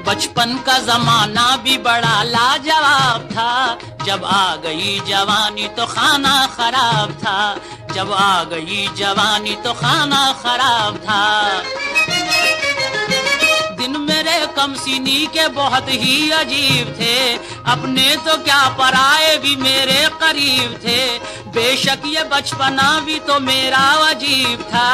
बचपन का जमाना भी बड़ा लाजवाब था, जब आ गई जवानी तो खाना खराब था, जब आ गई जवानी तो खाना खराब था। दिन मेरे कमसीनी के बहुत ही अजीब थे, अपने तो क्या पराए भी मेरे करीब थे। बेशक ये बचपना भी तो मेरा अजीब था,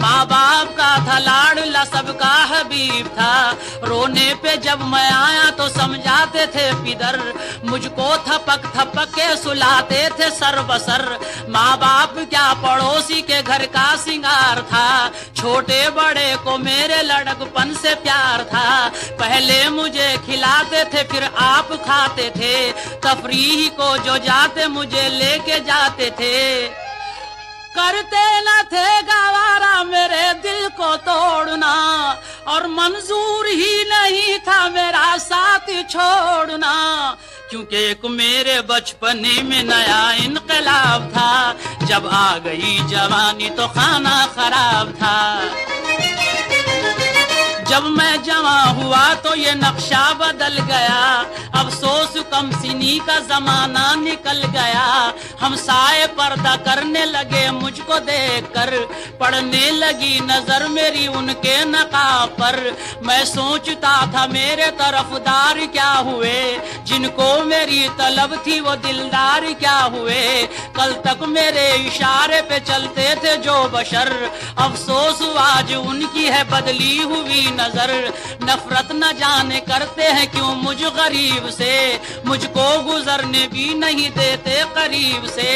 माँ बाप का था लाडला सबका हबीब था। रोने पे जब मैं आया तो समझाते थे पिदर, मुझको थपक थपक के सुलाते थे सर बसर। माँ बाप क्या पड़ोसी के घर का सिंगार था, छोटे बड़े को मेरे लड़कपन से प्यार था। पहले मुझे खिलाते थे फिर आप खाते थे, तफरीह को जो जाते मुझे लेके जाते थे। करते न थे गवारा मेरे दिल को तोड़ना, और मंजूर ही नहीं था मेरा साथ छोड़ना, क्योंकि एक मेरे बचपने में नया इनकलाब था, जब आ गई जवानी तो खाना खराब था। जब मैं जवां हुआ तो ये नक्शा बदल गया, अफसोस कमसिनी का जमाना निकल गया। हम साए पर्दा करने लगे मुझको देखकर, पड़ने लगी नजर मेरी उनके नकाब पर। मैं सोचता था मेरे तरफदार क्या हुए, जिनको मेरी तलब थी वो दिलदार क्या हुए। कल तक मेरे इशारे पे चलते थे जो बशर, अफसोस आज उनकी है बदली हुई नजर। नफरत न जाने करते हैं क्यों मुझ गरीब से, मुझको गुजरने भी नहीं देते करीब से।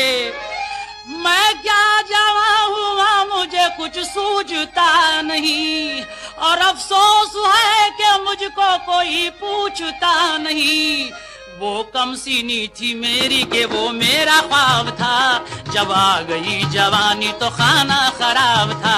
मैं क्या जवां हुआ मुझे कुछ सूझता नहीं, और अफसोस है कि मुझको कोई पूछता नहीं। वो कमसीनी थी मेरी के वो मेरा ख्वाब था, जब आ गई जवानी तो खाना खराब था।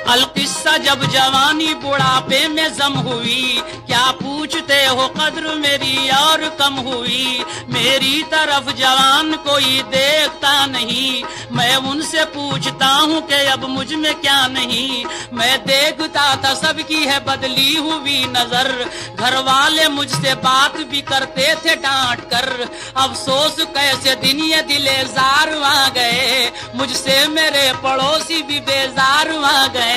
अलकिस्सा जब जवानी बुढ़ापे में जम हुई, क्या पूछते हो कद्र मेरी और कम हुई। मेरी तरफ जवान कोई देखता नहीं, मैं उनसे पूछता हूँ कि अब मुझ में क्या नहीं। मैं देखता था सबकी है बदली हुई नजर, घर वाले मुझसे बात भी करते थे डांट कर। अफसोस कैसे दिन ये दिलेजार आ गए, मुझसे मेरे पड़ोसी भी बेजार आ गए।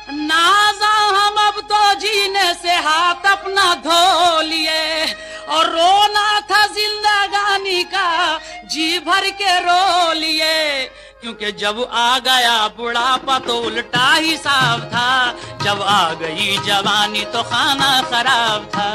नाज़ा हम अब तो जीने से हाथ अपना धो लिए, और रोना था जिंदगानी का जी भर के रो लिए। क्योंकि जब आ गया बुढ़ापा तो उल्टा हिसाब था, जब आ गई जवानी तो खाना खराब था।